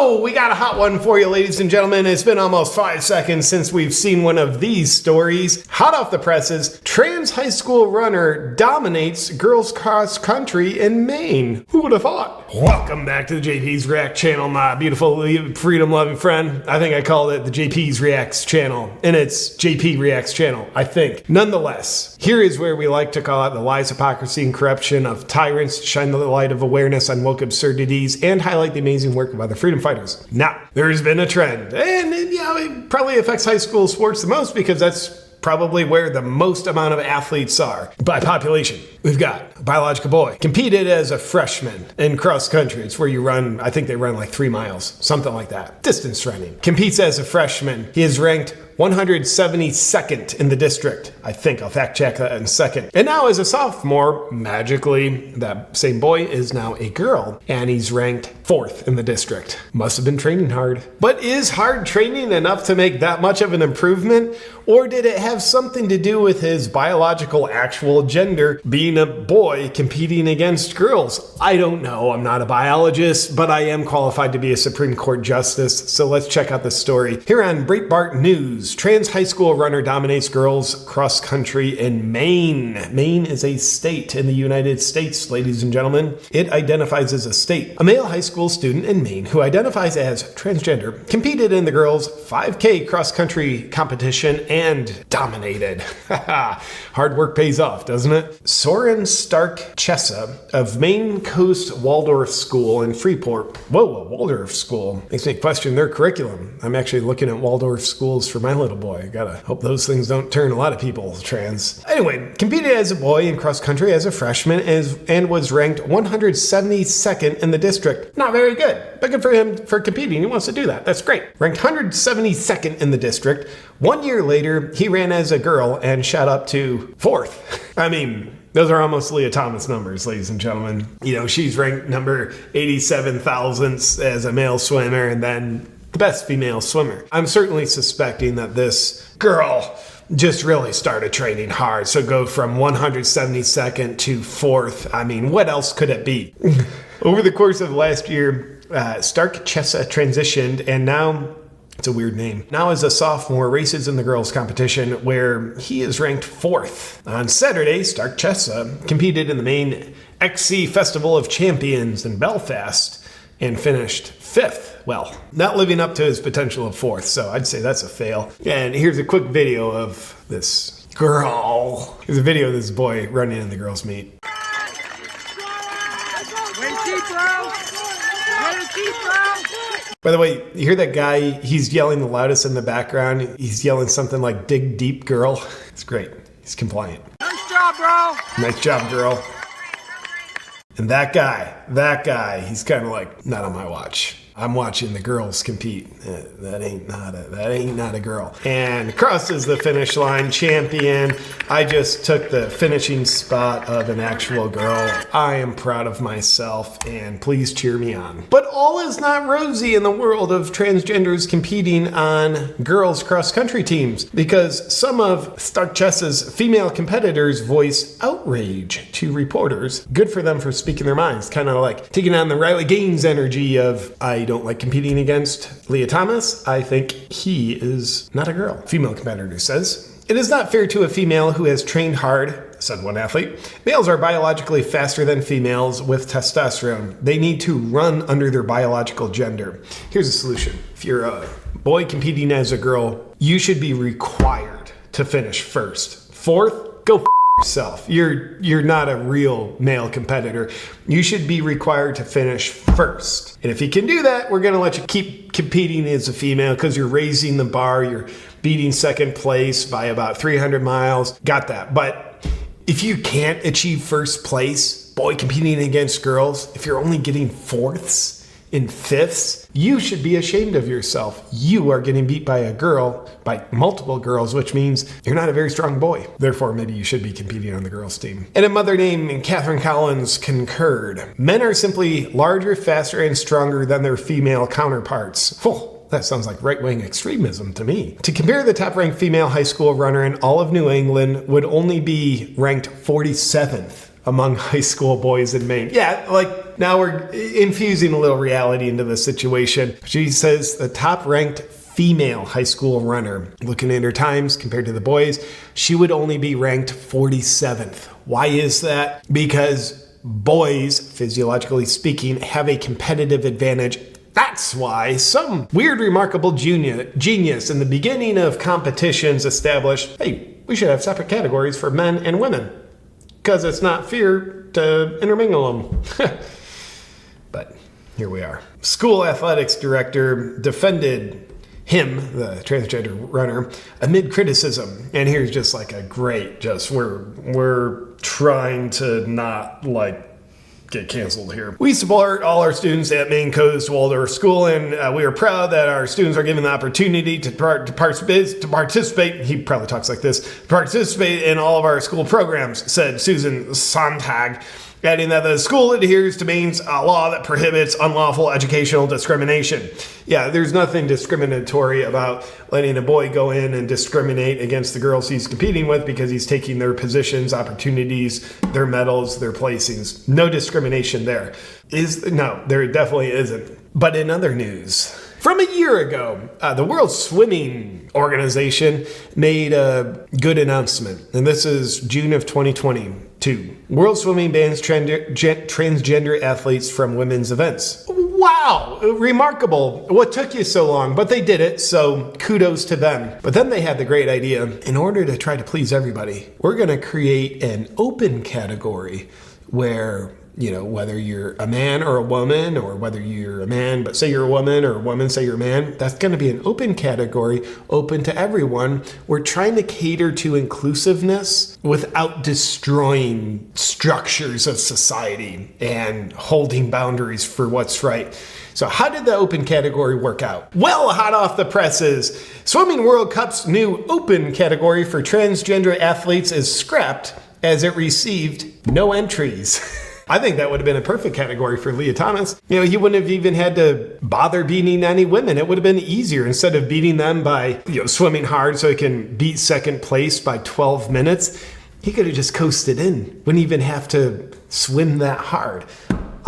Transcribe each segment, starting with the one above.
So, we got a hot one for you, ladies and gentlemen. It's been almost 5 seconds since we've seen one of these stories. Hot off the presses, trans high school runner dominates girls cross country in Maine. Who would have thought? Welcome back to the JP's React channel, my beautiful freedom-loving friend. I think I called it the JP's Reacts channel, and it's JP Reacts channel, I think. Nonetheless, here is where we like to call out the lies, hypocrisy, and corruption of tyrants, shine the light of awareness on woke absurdities, and highlight the amazing work of other freedom fighters. Now, there's been a trend, and it probably affects high school sports the most because that's probably where the most amount of athletes are by population. We've got a biological boy competed as a freshman in cross country. It's where you run, I think they run like 3 miles, something like that. Distance running. Competes as a freshman. He is ranked 172nd in the district. I think I'll fact check that in a second. And now as a sophomore, magically, that same boy is now a girl and he's ranked 4th in the district. Must have been training hard. But is hard training enough to make that much of an improvement? Or did it have something to do with his biological actual gender being a boy competing against girls? I don't know. I'm not a biologist, but I am qualified to be a Supreme Court justice. So let's check out the story. Here on Breitbart News, trans high school runner dominates girls cross country in Maine. Maine is a state in the United States, ladies and gentlemen. It identifies as a state. A male high school student in Maine who identifies as transgender competed in the girls' 5K cross country competition and dominated. Hard work pays off, doesn't it? Soren Stark Chessa of Maine Coast Waldorf School in Freeport. Whoa, a Waldorf school. Makes me question their curriculum. I'm actually looking at Waldorf schools for my little boy. I gotta hope those things don't turn a lot of people trans. Anyway, competed as a boy in cross country as a freshman and was ranked 172nd in the district. Not very good, but good for him for competing. He wants to do that. That's great. Ranked 172nd in the district. 1 year later, he ran as a girl and shot up to 4th. I mean, those are almost Leah Thomas numbers, ladies and gentlemen. You know, she's ranked number 87,000 as a male swimmer and then the best female swimmer. I'm certainly suspecting that this girl just really started training hard. So go from 172nd to 4th. I mean, what else could it be? Over the course of last year, Stark Chessa transitioned and now, it's a weird name. Now as a sophomore, races in the girls' competition where he is ranked 4th. On Saturday, Stark Chessa competed in the Maine XC Festival of Champions in Belfast and finished 5th. Well, not living up to his potential of 4th, so I'd say that's a fail. And here's a quick video of this girl. Here's a video of this boy running in the girls' meet. By the way, you hear that guy, he's yelling the loudest in the background. He's yelling something like, dig deep, girl. It's great. He's compliant. Nice job, bro. Nice job, girl. And that guy, he's kind of like, not on my watch. I'm watching the girls compete. That ain't not a girl. And crosses the finish line, champion. I just took the finishing spot of an actual girl. I am proud of myself, and please cheer me on. But all is not rosy in the world of transgenders competing on girls cross country teams, because some of Stark Chessa's female competitors voice outrage to reporters. Good for them for speaking their minds. Kind of like taking on the Riley Gaines energy of, I don't like competing against Leah Thomas. I think he is not a girl. Female competitor says, it is not fair to a female who has trained hard, said one athlete. Males are biologically faster than females with testosterone. They need to run under their biological gender. Here's a solution. If you're a boy competing as a girl, you should be required to finish 1st. 4th, go yourself. You're not a real male competitor. You should be required to finish 1st. And if you can do that, we're going to let you keep competing as a female because you're raising the bar. You're beating 2nd place by about 300 miles. Got that. But if you can't achieve 1st place, boy competing against girls, if you're only getting 4ths in 5ths, you should be ashamed of yourself. You are getting beat by a girl, by multiple girls, which means you're not a very strong boy. Therefore, maybe you should be competing on the girls' team. And a mother named Catherine Collins concurred. Men are simply larger, faster, and stronger than their female counterparts. That sounds like right-wing extremism to me. To compare, the top-ranked female high school runner in all of New England would only be ranked 47th among high school boys in Maine. Yeah, like now we're infusing a little reality into the situation. She says the top ranked female high school runner, looking at her times compared to the boys, she would only be ranked 47th. Why is that? Because boys, physiologically speaking, have a competitive advantage. That's why some weird, remarkable genius in the beginning of competitions established, hey, we should have separate categories for men and women because it's not fair to intermingle them. But here we are. School athletics director defended him, the transgender runner, amid criticism. And here's just like a great, we're trying to not get canceled here. We support all our students at Maine Coast Waldorf School, and we are proud that our students are given the opportunity to participate. He probably talks like this, participate in all of our school programs, said Susan Sontag, adding that the school adheres to Maine's law that prohibits unlawful educational discrimination. Yeah, there's nothing discriminatory about letting a boy go in and discriminate against the girls he's competing with because he's taking their positions, opportunities, their medals, their placings. No discrimination there. No, there definitely isn't. But in other news, from a year ago, the World Swimming Organization made a good announcement, and this is June of 2022. World Swimming bans transgender athletes from women's events. Wow, remarkable. What took you so long? But they did it, so kudos to them. But then they had the great idea, in order to try to please everybody, we're going to create an open category where, whether you're a man or a woman, or whether you're a man but say you're a woman, or a woman say you're a man, that's going to be an open category, open to everyone. We're trying to cater to inclusiveness without destroying structures of society and holding boundaries for what's right. So how did the open category work out? Well, hot off the presses, Swimming World Cup's new open category for transgender athletes is scrapped as it received no entries. I think that would have been a perfect category for Lia Thomas. He wouldn't have even had to bother beating any women. It would have been easier instead of beating them by, swimming hard so he can beat second place by 12 minutes. He could have just coasted in. Wouldn't even have to swim that hard.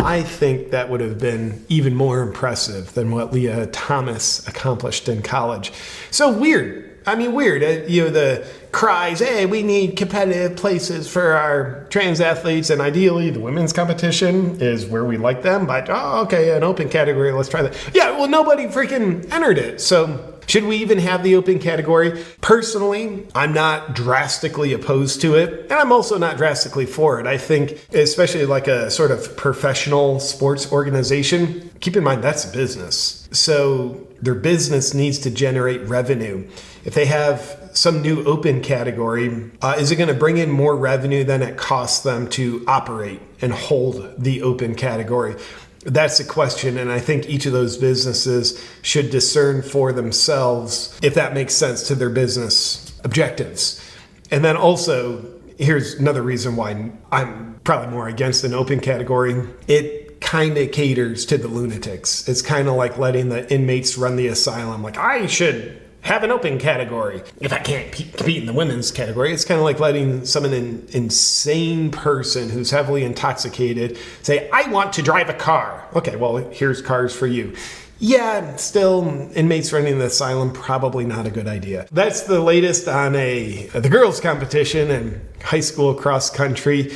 I think that would have been even more impressive than what Lia Thomas accomplished in college. So weird. Weird. The cries, hey, we need competitive places for our trans athletes, and ideally the women's competition is where we like them, but, okay, an open category, let's try that. Yeah, well, nobody freaking entered it, so should we even have the open category? Personally, I'm not drastically opposed to it, and I'm also not drastically for it. I think, especially like a sort of professional sports organization, keep in mind that's a business. So their business needs to generate revenue. If they have some new open category, is it going to bring in more revenue than it costs them to operate and hold the open category? That's the question, and I think each of those businesses should discern for themselves if that makes sense to their business objectives. And then also, here's another reason why I'm probably more against an open category. It kind of caters to the lunatics. It's kind of like letting the inmates run the asylum. Like, I should have an open category if I can't compete in the women's category. It's kind of like letting an insane person who's heavily intoxicated say, I want to drive a car. Okay, well, here's cars for you. Yeah, still, inmates running the asylum, probably not a good idea. That's the latest on the girls' competition and high school cross country.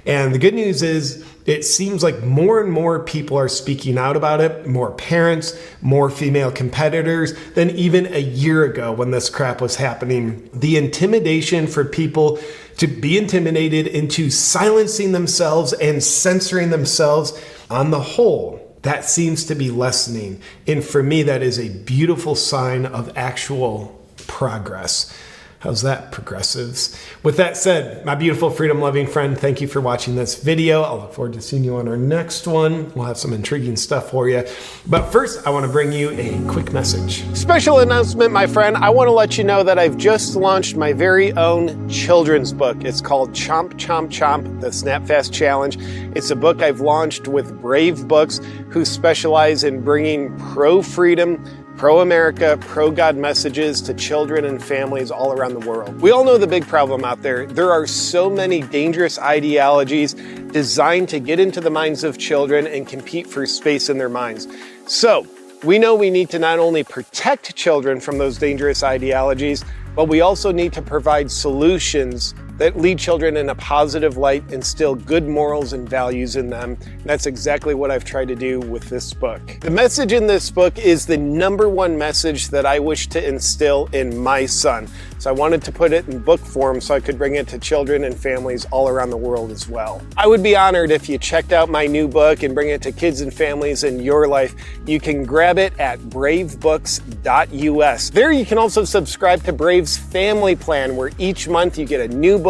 And the good news is it seems like more and more people are speaking out about it, more parents, more female competitors than even a year ago when this crap was happening. The intimidation for people to be intimidated into silencing themselves and censoring themselves on the whole, that seems to be lessening. And for me, that is a beautiful sign of actual progress. How's that, progressives? With that said, my beautiful freedom-loving friend, thank you for watching this video. I'll look forward to seeing you on our next one. We'll have some intriguing stuff for you. But first, I want to bring you a quick message. Special announcement, my friend. I want to let you know that I've just launched my very own children's book. It's called Chomp, Chomp, Chomp, the Snapfast Challenge. It's a book I've launched with Brave Books, who specialize in bringing pro-freedom, pro-America, pro-God messages to children and families all around the world. We all know the big problem out there. There are so many dangerous ideologies designed to get into the minds of children and compete for space in their minds. So, we know we need to not only protect children from those dangerous ideologies, but we also need to provide solutions that lead children in a positive light, instill good morals and values in them. And that's exactly what I've tried to do with this book. The message in this book is the #1 message that I wish to instill in my son. So I wanted to put it in book form so I could bring it to children and families all around the world as well. I would be honored if you checked out my new book and bring it to kids and families in your life. You can grab it at bravebooks.us. There you can also subscribe to Brave's Family Plan, where each month you get a new book,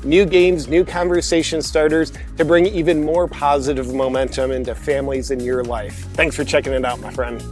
new games, new conversation starters to bring even more positive momentum into families in your life. Thanks for checking it out, my friend.